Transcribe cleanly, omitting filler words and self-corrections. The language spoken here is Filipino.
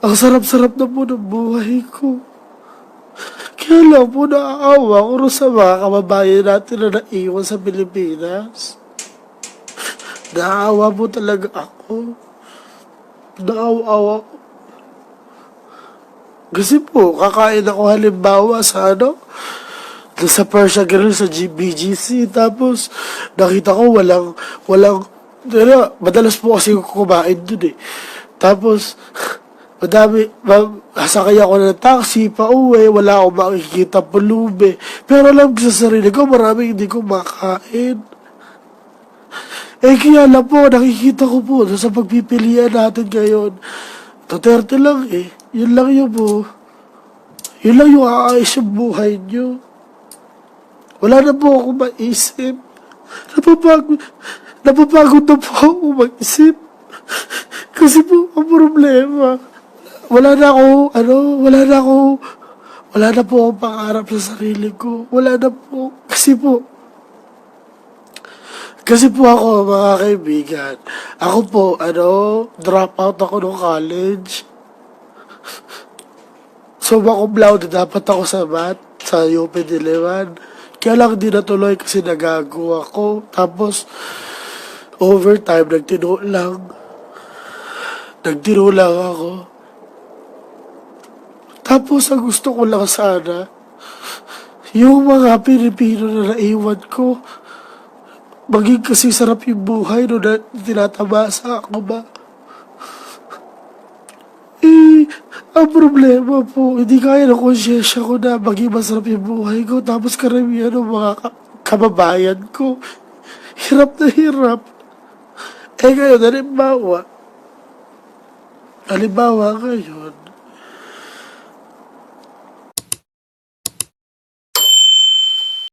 Ang sarap-sarap na po ng buhay ko. Kaya lang po naaawa ko rin sa mga kababayan natin na naiwan sa Pilipinas. Naaawa po talaga ako. Naawa-awa ko. Kasi po, kakain ako halimbawa sa doon sa Persia Grill sa BGC. Tapos, nakita ko madalas po kasi kumain dun eh. Tapos, sakay ako ng taxi, pa uwi, wala akong makikita pulubi. Pero alam ko sa sarili ko, maraming hindi ko makain. Kaya lang po, nakikita ko po sa pagpipilian natin ngayon. Duterte lang eh. Yun lang yun po. Yun lang yung aayos yung buhay nyo. Wala na po ako maisip. Napapagod na po ako mag-isip. Kasi po, ang problema, wala na po akong pangarap sa sarili ko. Wala na po. Kasi po ako, mga kaibigan, ako po, drop out ako ng college. So, cum laude dapat ako sa math, sa UP Diliman. Kaya lang di natuloy kasi nagago ako. Tapos, overtime, nagtino lang ako. Tapos, ang gusto ko lang sana, yung mga Pilipino na naiwan ko, maging kasi sarap yung buhay no na tinatamasa ako ba? Ang problema po, hindi kaya ng konsyensya ko na maging masarap yung buhay ko. Tapos karamihan ng mga kababayan ko, hirap na hirap. Ngayon, halimbawa ngayon,